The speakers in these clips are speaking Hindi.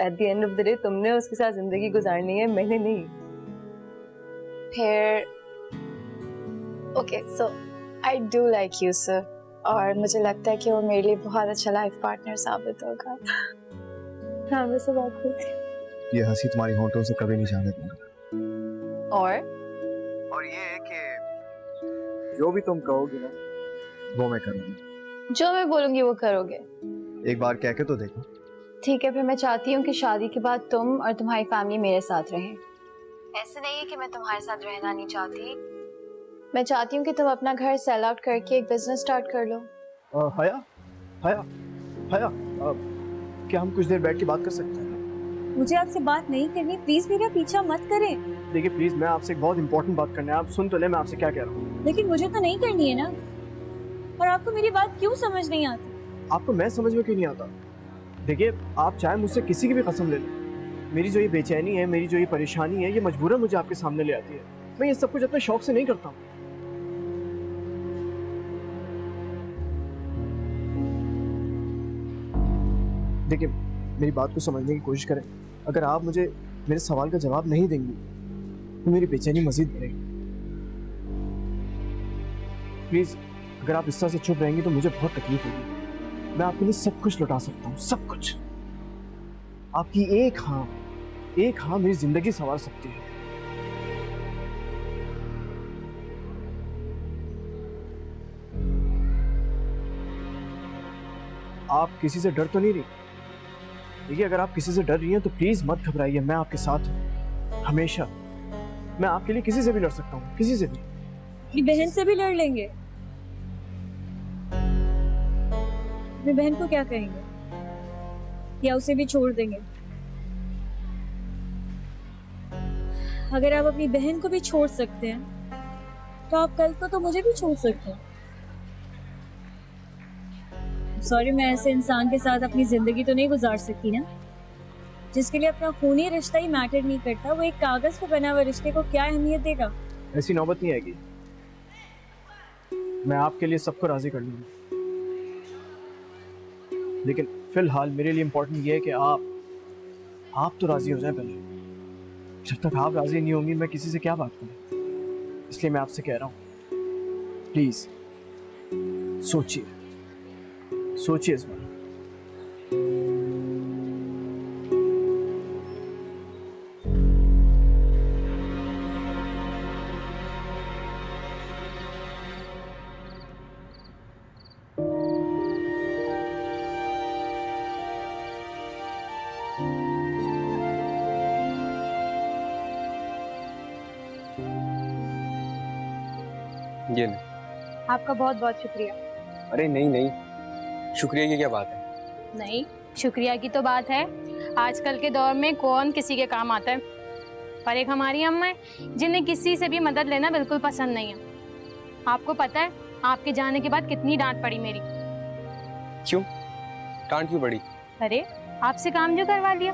At the end of the day तुमने उसके साथ जिंदगी गुजारनी है, मैंने नहीं। फिर okay, so I do like you sir, और मुझे लगता है कि वो मेरे लिए बहुत अच्छा लाइफ पार्टनर साबित होगा। हाँ, वैसे बात करती। ये हंसी तुम्हारी होंठों से कभी नहीं जाने दूंगा। और ये है कि जो भी तुम कहोगी ना वो मैं करूंगी। जो मैं बोलूंगी वो करोगे? एक बार कह के तो देखो। ठीक है, फिर मैं चाहती हूँ कि शादी के बाद तुम और तुम्हारी फैमिली मेरे साथ रहें। ऐसे नहीं है कि मैं तुम्हारे साथ रहना नहीं चाहती, मैं चाहती हूँ कि तुम अपना घर सेल आउट करके एक बिजनेस स्टार्ट कर लो। हया हया हया क्या हम कुछ देर बैठ के बात कर सकते हैं? मुझे आपसे बात नहीं करनी, प्लीज मेरा पीछा मत करें। देखिए प्लीज, मैं आपसे एक बहुत इंपॉर्टेंट बात करना है, आप सुन तो ले मैं आपसे क्या कह रहा हूँ। लेकिन मुझे तो नहीं करनी है ना, और आपको मेरी बात क्यों समझ नहीं आती? आपको मैं समझ में क्यों नहीं आता? देखिए, आप चाहे मुझसे किसी की भी कसम ले लो, मेरी जो ये बेचैनी है, मेरी जो ये परेशानी है, ये मजबूरन मुझे आपके सामने ले आती है। मैं ये सब कुछ अपने शौक से नहीं करता हूँ। देखिए, मेरी बात को समझने की कोशिश करें। अगर आप मुझे मेरे सवाल का जवाब नहीं देंगी तो मेरी बेचैनी मजीद बढ़ेगी। प्लीज, अगर आप इस तरह से चुप रहेंगी तो मुझे बहुत तकलीफ होगी। मैं आपके लिए सब कुछ लुटा सकता हूँ, सब कुछ। आपकी एक हाँ मेरी जिंदगी संवार सकती है। आप किसी से डर तो नहीं रही? देखिए, अगर आप किसी से डर रही हैं तो प्लीज मत घबराइए, मैं आपके साथ हूँ हमेशा। मैं आपके लिए किसी से भी लड़ सकता हूँ, किसी से भी। अपनी बहन से भी लड़ लेंगे? अपनी बहन को क्या कहेंगे, या उसे भी छोड़ देंगे? अगर आप अपनी बहन को भी छोड़ सकते हैं तो आप कल को तो मुझे भी छोड़ सकते हैं। सॉरी, मैं ऐसे इंसान के साथ अपनी जिंदगी तो नहीं गुजार सकती ना, जिसके लिए अपना खूनी रिश्ता ही मैटर नहीं करता। वो एक कागज पे बना हुआ रिश्ते को क्या अहमियत देगा? ऐसी नौबत नहीं आएगी। मैं आपके लिए सबको राजी कर लूंगा, लेकिन फिलहाल मेरे लिए इंपॉर्टेंट ये है कि आप तो राजी हो जाए पहले। जब तक आप राजी नहीं होंगी मैं किसी से क्या बात करूं? इसलिए मैं आपसे कह रहा हूं, प्लीज सोचिए इस बार। ये नहीं। आपका बहुत बहुत शुक्रिया। अरे नहीं नहीं, शुक्रिया की क्या बात है? नहीं, शुक्रिया की तो बात है। आजकल के दौर में कौन किसी के काम आता है। पर एक हमारी अम्मा है जिन्हें किसी से भी मदद लेना बिल्कुल पसंद नहीं है। आपको पता है आपके जाने के बाद कितनी डांट पड़ी मेरी। क्यों? डांट क्यों पड़ी? अरे आपसे काम जो करवा लिया।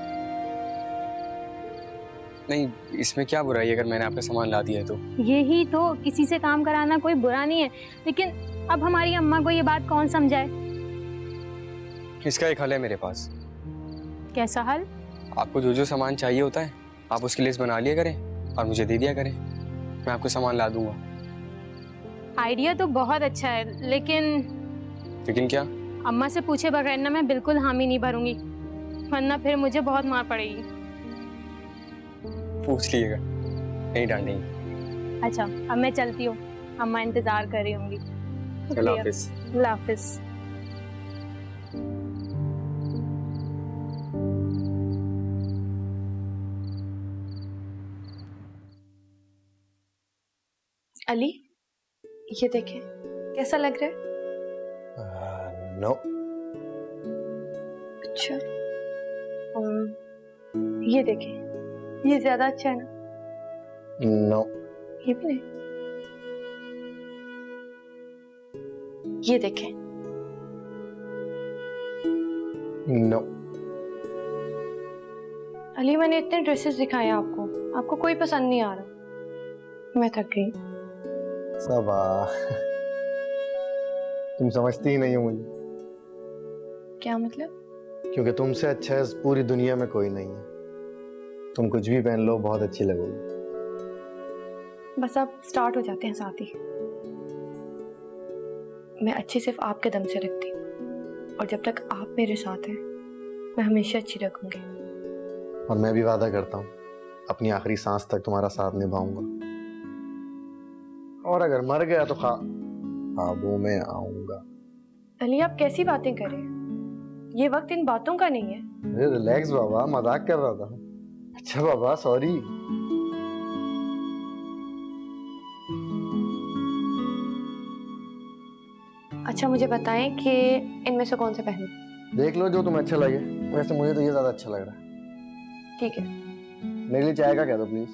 नहीं, इसमें क्या बुराई है अगर मैंने आपका सामान ला दिया है तो? यही तो, किसी से काम कराना कोई बुरा नहीं है, लेकिन अब हमारी अम्मा को ये बात कौन समझाए। इसका एक हल है मेरे पास। कैसा हल? आपको जो जो सामान चाहिए होता है आप उसकी लिस्ट बना लिया करें और मुझे दे दिया करें, मैं आपको सामान ला दूंगा। आइडिया तो बहुत अच्छा है, लेकिन क्या? अम्मा से पूछे बगैर ना मैं बिल्कुल हामी नहीं भरूंगी, वरना फिर मुझे बहुत मार पड़ेगी। पूछ लीजिएगा, नहीं डांटेंगी। अच्छा, अब मैं चलती हूँ, अम्मा इंतजार कर रही होंगी। अल्लाह हाफिज। अल्लाह हाफिज। अली, ये देखें, कैसा लग रहा है? नो। अच्छा, ये देखें, ये ज्यादा अच्छा है ना? नो। ये भी नहीं। ये देखें। नो। अली, मैंने इतने ड्रेसेस दिखाए आपको, आपको कोई पसंद नहीं आ रहा। मैं थक गई। सबा, तुम समझती ही नहीं हो मुझे। क्या मतलब? क्योंकि तुमसे अच्छा इस पूरी दुनिया में कोई नहीं है। तुम कुछ भी पहन लो, बहुत अच्छी लगोगी। बस अब स्टार्ट हो जाते हैं साथ ही। मैं अच्छी सिर्फ आपके दम से रखती हूँ, और जब तक आप मेरे साथ हैं मैं हमेशा अच्छी रखूंगी। और मैं भी वादा करता हूँ अपनी आखिरी सांस तक तुम्हारा साथ निभाऊंगा, और अगर मर गया तो ख्वाबों में आऊंगा। अली, आप कैसी बातें कर रहे हैं? ये वक्त इन बातों का नहीं है। अरे रिलैक्स बाबा, मजाक कर रहा था। अच्छा बाबा, सॉरी। अच्छा, मुझे बताएं कि इनमें से कौन से पहनूं? देख लो जो तुम्हें अच्छा लगे। वैसे मुझे तो ये ज्यादा अच्छा लग रहा है। ठीक है। मेरे लिए चाय का कह दो प्लीज।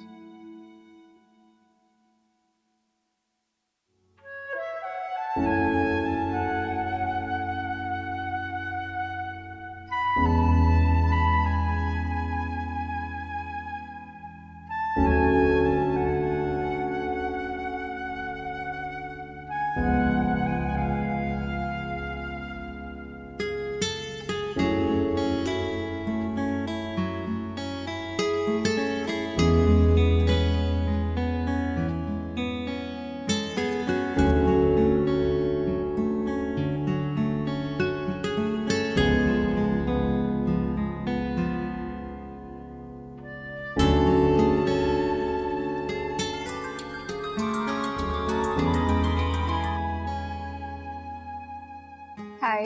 हाय,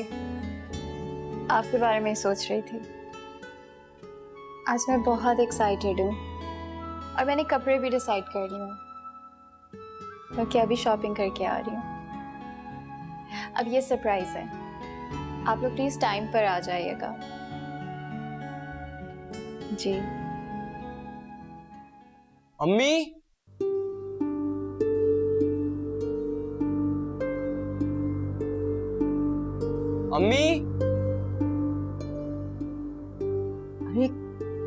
आपके बारे में सोच रही थी। आज मैं बहुत एक्साइटेड हूँ, और मैंने कपड़े भी डिसाइड कर लिए हूँ, क्योंकि अभी शॉपिंग करके आ रही हूँ। अब ये सरप्राइज है, आप लोग प्लीज टाइम पर आ जाइएगा। जी। अम्मी, अम्मी। अरे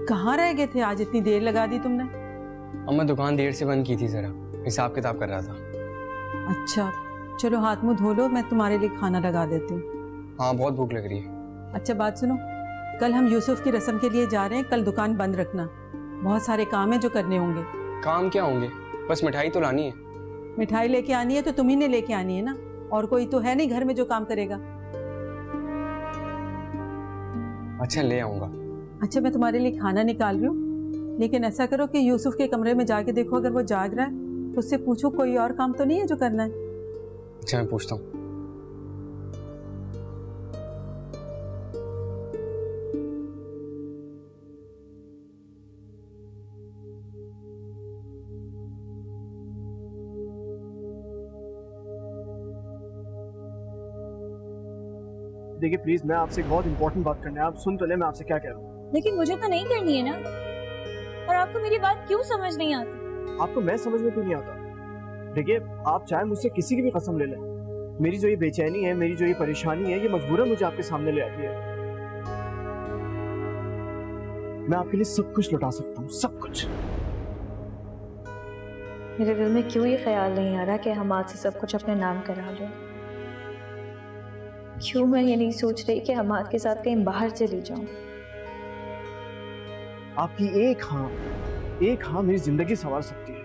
कहाँ रह गए थे? आज इतनी देर लगा दी तुमने। अम्मा दुकान देर से बंद की थी, जरा हिसाब किताब कर रहा था। अच्छा चलो हाथ मुंह धो लो, मैं तुम्हारे लिए खाना लगा देती हूँ। हाँ बहुत भूख लग रही है। अच्छा बात सुनो, कल हम यूसुफ की रस्म के लिए जा रहे हैं। कल दुकान बंद रखना, बहुत सारे काम है जो करने होंगे। काम क्या होंगे, बस मिठाई तो लानी है। मिठाई लेके आनी है तो तुम्ही ने लेके आनी है ना, और कोई तो है नहीं घर में जो काम करेगा। अच्छा ले आऊंगा। अच्छा मैं तुम्हारे लिए खाना निकाल रही हूँ, लेकिन ऐसा करो कि यूसुफ के कमरे में जाके देखो, अगर वो जाग रहा है तो उससे पूछो कोई और काम तो नहीं है जो करना है। अच्छा मैं पूछता हूँ। देखिए प्लीज, मैं आपसे एक बहुत इंपॉर्टेंट बात करना है, आप सुन तो ले मैं आपसे क्या कह रहा हूँ। लेकिन मुझे तो नहीं करनी है ना, और आपको मेरी बात क्यों समझ नहीं आती? आपको मैं समझ में क्यों नहीं आता? देखिए, आप चाहे मुझसे किसी की भी कसम ले लें, मेरी जो ये बेचैनी है, मेरी जो ये परेशानी है, ये मजबूरन मुझे आपके सामने ले आती है। मैं आपके लिए सब कुछ लुटा सकता हूँ, सब कुछ। मेरे दिल में क्यों ये ख्याल नहीं आ रहा कि हम आज से सब कुछ अपने नाम करा लें? क्यों मैं ये नहीं सोच रही कि हम आज के साथ कहीं बाहर चली जाऊं? आपकी एक हाँ मेरी जिंदगी संवार सकती है।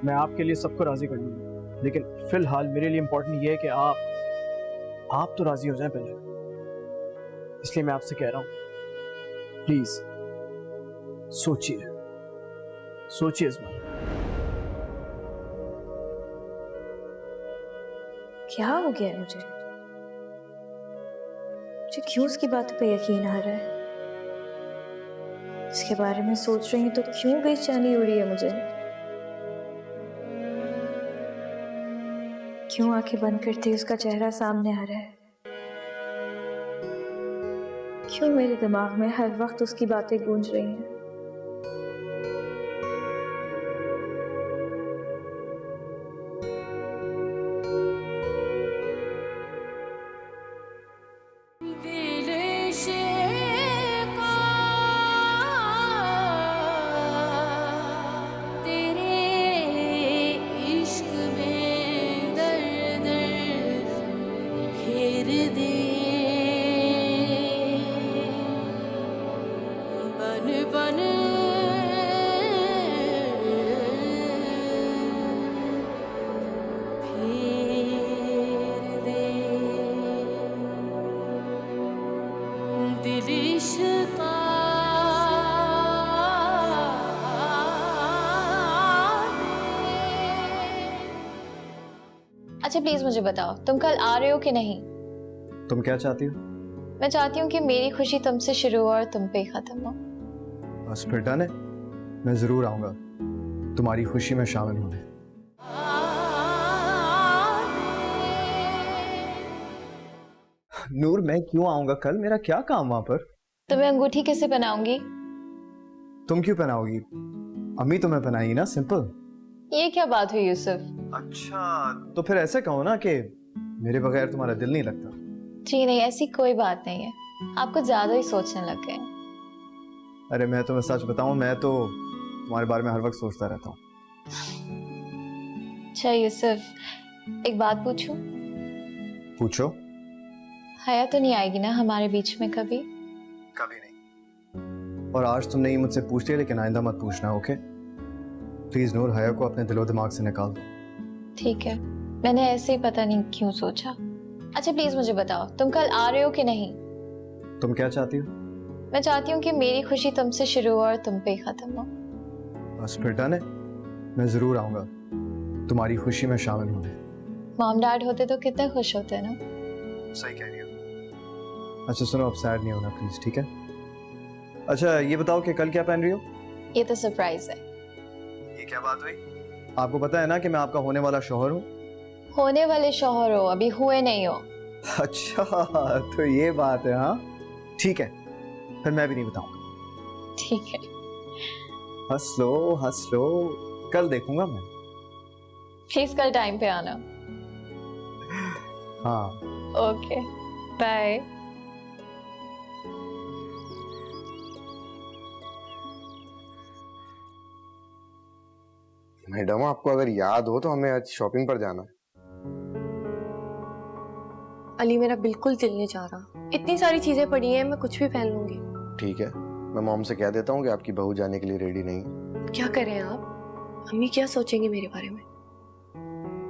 मैं आपके लिए सबको राजी कर लूंगा, लेकिन फिलहाल मेरे लिए इंपॉर्टेंट ये है कि आप तो राजी हो जाएं पहले। इसलिए मैं आपसे कह रहा हूं, प्लीज सोचिए इस बार। क्या हो गया है मुझे क्यों उसकी बातों पे यकीन आ रहा है? इसके बारे में सोच रही हूँ तो क्यों बेचैनी हो रही है मुझे? क्यों आंखें बंद करते ही उसका चेहरा सामने आ रहा है? क्यों मेरे दिमाग में हर वक्त उसकी बातें गूंज रही हैं? बन बन फेर दे दिल इश्का अच्छा प्लीज मुझे बताओ, तुम कल आ रहे हो कि नहीं? तुम क्या चाहती हो? मैं चाहती हूँ कि मेरी खुशी तुमसे शुरू हो और तुम पे ही खत्म हो। बस फिर डन है, मैं जरूर आऊंगा तुम्हारी खुशी में शामिल होने। नूर मैं क्यों आऊंगा कल, मेरा क्या काम वहां पर? तुम्हें अंगूठी किसे पहनाऊंगी? तुम क्यों पहनाओगी? अम्मी तुम्हें पहनाएगी ना, सिंपल। ये क्या बात हुई यूसुफ? अच्छा तो फिर ऐसे कहो ना कि मेरे बगैर तुम्हारा दिल नहीं लगता। जी नहीं, ऐसी कोई बात नहीं है, आप कुछ ज्यादा ही सोचने लग गए। अरे मैं तुम्हें सच बताऊं, मैं तो तुम्हारे बारे में हर वक्त सोचता रहता हूँ। अच्छा यूसुफ, एक बात पूछूं? पूछो। हया तो नहीं आएगी ना हमारे बीच में कभी? कभी नहीं। और आज तुमने ये मुझसे पूछ लिया, लेकिन आइंदा मत पूछना, ओके? प्लीज नूर, हया को अपने दिलो दिमाग से निकाल दो। ठीक है, मैंने ऐसे ही पता नहीं क्यों सोचा। अच्छा प्लीज मुझे बताओ, तुम कल आ रहे हो कि नहीं? तुम क्या चाहती हो? मैं चाहती हूँ कि मेरी खुशी तुमसे शुरू हो और तुम पे ही खत्म हो। बस फिर डन है, मैं जरूर आऊंगा तुम्हारी खुशी में शामिल होने। मॉम डैड होते तो कितने खुश होते ना। सही कह रही हो। अच्छा सुनो, अब सैड नहीं होना प्लीज, ठीक है? अच्छा ये बताओ कि कल क्या पहन रही हो? ये तो सरप्राइज है। ये क्या बात हुई? आपको पता है ना कि मैं आपका होने वाला शौहर हूँ। होने वाले शौहर हो, अभी हुए नहीं हो। अच्छा तो ये बात है, हाँ ठीक है, फिर मैं भी नहीं बताऊंगा। ठीक है, हंस लो, कल देखूंगा मैं। प्लीज कल टाइम पे आना। हाँ ओके, बाय। मैडम आपको अगर याद हो तो हमें आज शॉपिंग पर जाना है। अली मेरा बिल्कुल दिल नहीं चाह रहा, इतनी सारी चीजें पड़ी हैं, मैं कुछ भी पहन लूंगी। ठीक है, मैं मॉम से कह देता हूँ कि आपकी बहू जाने के लिए रेडी नहीं है। क्या करें आप? अम्मी क्या सोचेंगे मेरे बारे में?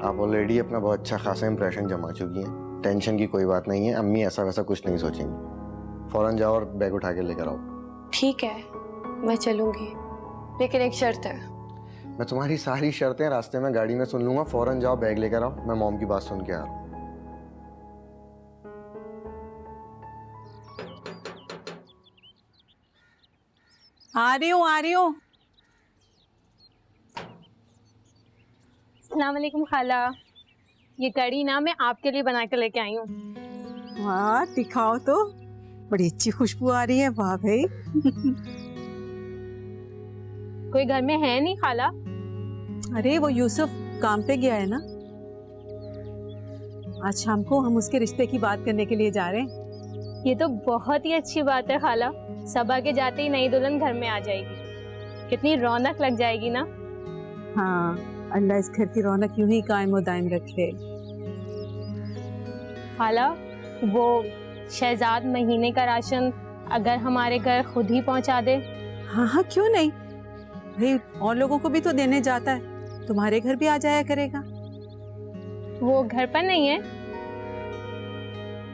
आप ऑलरेडी अपना बहुत अच्छा खासा इंप्रेशन जमा चुकी हैं, टेंशन की कोई बात नहीं है। अम्मी ऐसा वैसा कुछ नहीं सोचेंगी। फौरन जाओ और बैग उठा के लेकर आओ। ठीक है, मैं चलूंगी, लेकिन एक शर्त है। मैं तुम्हारी सारी शर्तें रास्ते में गाड़ी में सुन लूंगा। फौरन जाओ, बैग लेकर आओ, मैं मॉम की बात सुन के आ रहा हूँ। आ रही हूँ। अस्सलाम वालेकुम खाला, ये कड़ी ना मैं आपके लिए बना के लेके आई हूँ। वाह दिखाओ तो, बड़ी अच्छी खुशबू आ रही है। वाह भाई। कोई घर में है नहीं खाला? अरे वो यूसुफ काम पे गया है ना, आज शाम को हम उसके रिश्ते की बात करने के लिए जा रहे हैं। ये तो बहुत ही अच्छी बात है खाला, सबा के जाते ही नई दुल्हन घर में आ जाएगी, कितनी रौनक लग जाएगी ना। हाँ, अल्लाह इस घर की रौनक यूं ही कायम और दायम रखे। खाला, वो शहजाद महीने का राशन अगर हमारे घर खुद ही पहुंचा दे? हाँ हाँ क्यों नहीं भाई, और लोगों को भी तो देने जाता है, तुम्हारे घर भी आ जाया करेगा। वो घर पर नहीं है?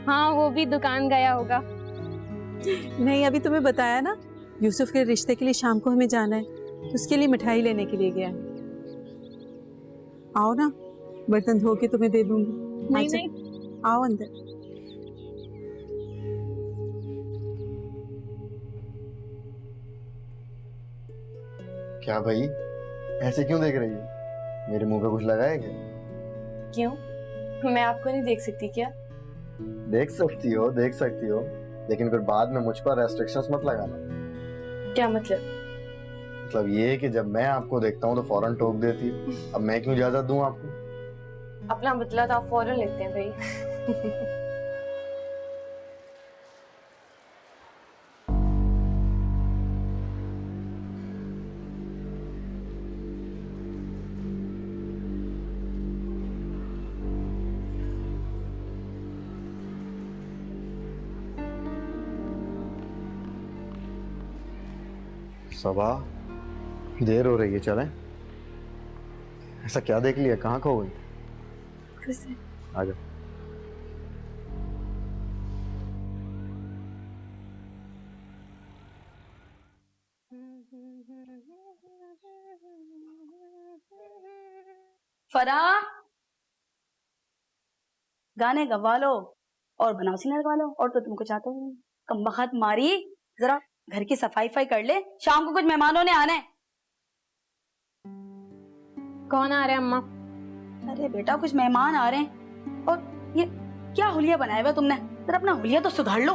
हाँ, वो भी दुकान गया होगा। नहीं, अभी तुम्हें बताया ना, यूसुफ के रिश्ते के लिए शाम को हमें जाना है, तो उसके लिए मिठाई लेने के लिए गया है। आओ ना, बर्तन धो के तुम्हें दे दूंगी। नहीं अच्छा, नहीं, आओ अंदर। क्या भाई, ऐसे क्यों देख रही हो? मेरे मुंह पे कुछ लगा है क्या? क्यों? मैं आपको नहीं देख सकती क्या? देख सकती हो, लेकिन फिर बाद में मुझ पर रेस्ट्रिक्शंस मत लगाना। क्या मतलब? मतलब ये है कि जब मैं आपको देखता हूँ तो फौरन टोक देती है। अब मैं क्यों इजाजत दूं आपको? अपना बदला तो आप फौरन लेते हैं भाई। सबा, देर हो रही है, चलें? ऐसा क्या देख लिया, कहाँ खो गई? आ जाओ। फराह, गाने गवा लो और बनाओ सीना लगवा लो। और तो तुमको चाहते हो कम बखत मारी, जरा घर की सफाई फाई कर ले, शाम को कुछ मेहमानों ने आना है। कौन आ रहे हैं अम्मा? अरे बेटा कुछ मेहमान आ रहे हैं। और ये क्या हुलिया बनाया हुआ तुमने, जरा अपना हुलिया तो सुधार लो।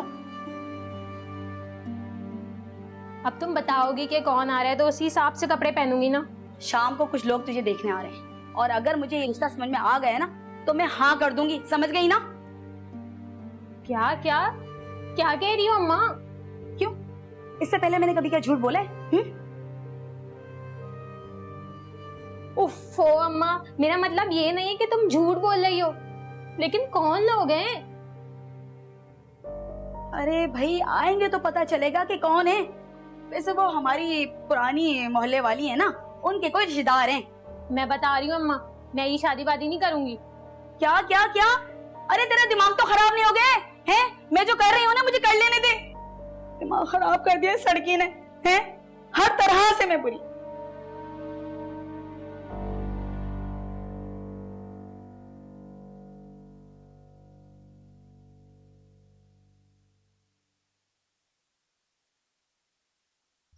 अब तुम बताओगी कि कौन आ रहा है तो उसी हिसाब से कपड़े पहनूंगी ना। शाम को कुछ लोग तुझे देखने आ रहे हैं और अगर मुझे ये रिश्ता समझ में आ गया ना तो मैं हाँ कर दूंगी, समझ गई ना? क्या क्या क्या कह रही हो अम्मा? क्यों, इससे पहले मैंने कभी क्या झूठ बोला है? उफ़ो अम्मा, मेरा मतलब ये नहीं है कि तुम झूठ बोल रही हो, लेकिन कौन लोग हैं? अरे भाई आएंगे तो पता चलेगा कि कौन है। वैसे वो हमारी पुरानी मोहल्ले वाली है ना, उनके कोई रिश्तेदार हैं। मैं बता रही हूँ अम्मा, मैं ये शादी वादी नहीं करूंगी। क्या क्या क्या? अरे तेरा दिमाग तो खराब नहीं हो गया है? मैं जो कर रही हूँ ना मुझे कर लेने दे। दिमाग खराब कर दिया सड़की ने, हैं? हर तरह से मैं बुरी।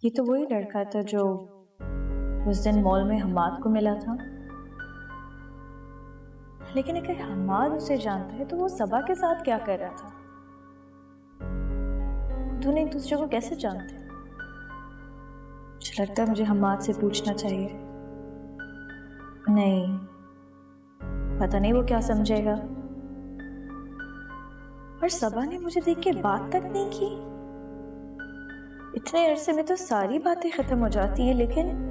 ये तो वही लड़का था जो उस दिन मॉल में हमाद को मिला था। लेकिन अगर हमाद उसे जानता है तो वो सबा के साथ क्या कर रहा था? दोनों एक दूसरे को कैसे जानते हैं? मुझे लगता है मुझे हमाद से पूछना चाहिए। नहीं, पता नहीं वो क्या समझेगा। और सबा ने मुझे देख के बात तक नहीं की। इतने अरसे में तो सारी बातें खत्म हो जाती है, लेकिन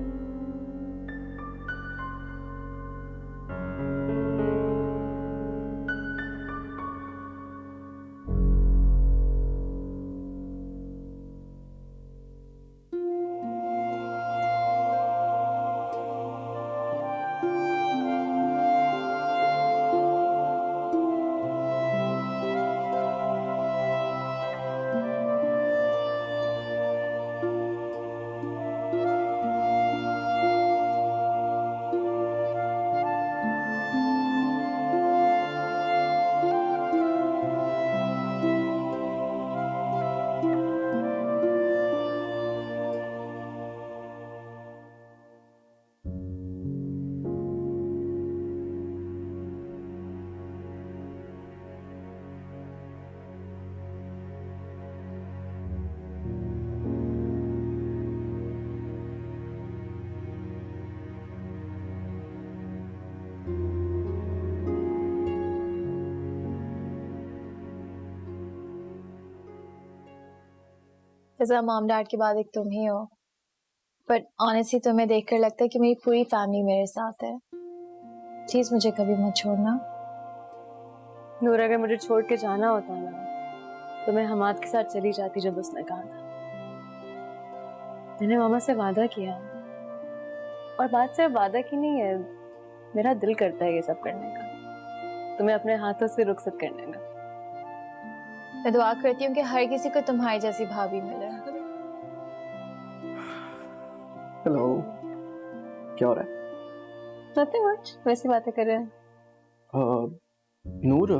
जैसा मॉम डैड के बाद एक तुम ही हो, बट ऑनेस्टली तुम्हें देखकर लगता है कि मेरी पूरी फैमिली मेरे साथ है। प्लीज मुझे कभी मत छोड़ना। नूर, अगर मुझे छोड़ के जाना होता ना तो मैं हमाद के साथ चली जाती जब उसने कहा था। मैंने मामा से वादा किया, और बात सिर्फ वादा की नहीं है, मेरा दिल करता है ये सब करने का, तुम्हें अपने हाथों से रुखसत करने का। मैं दुआ करती हूँ कि हर किसी को तुम्हारी जैसी भाभी मिले। हेलो, क्या हो रहा है? नथिंग मच, वैसी बातें कर रहे हैं। Noor,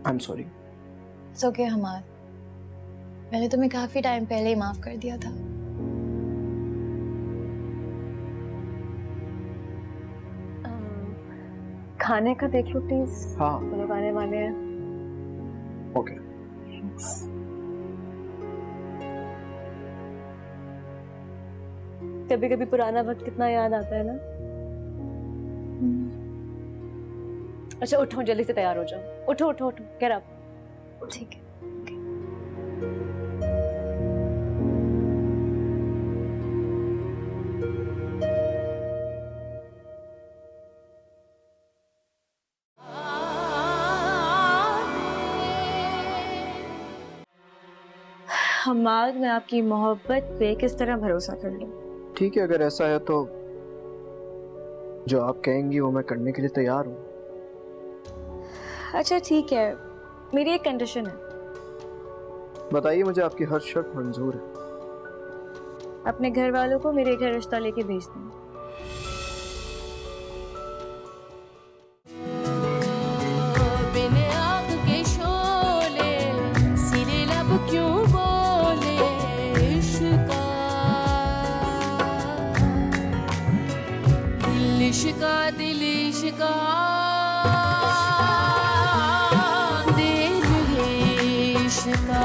I am sorry. It's okay Hamad, मैंने तुम्हें काफी टाइम पहले ही माफ कर दिया था। खाने का देख लो प्लीज। हाँ, सब लोग आने वाले हैं। ओके। कभी कभी पुराना वक्त कितना याद आता है ना। अच्छा उठो, जल्दी से तैयार हो जाओ। उठो उठो उठो, गेट अप। ठीक है। हमाद, मैं आपकी मोहब्बत पे किस तरह भरोसा कर लूं? ठीक है, अगर ऐसा है तो जो आप कहेंगी वो मैं करने के लिए तैयार हूँ। अच्छा ठीक है, मेरी एक कंडीशन है। बताइए, मुझे आपकी हर शर्त मंजूर है। अपने घर वालों को मेरे घर रिश्ता लेके भेज दें। बिन आँख के शोले सिरे लब क्यों बोले इश्का, दिल इश्का, दिल इश्का, दिल इश्का,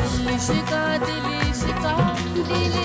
दिल इश्का, दिल इश्का, दिल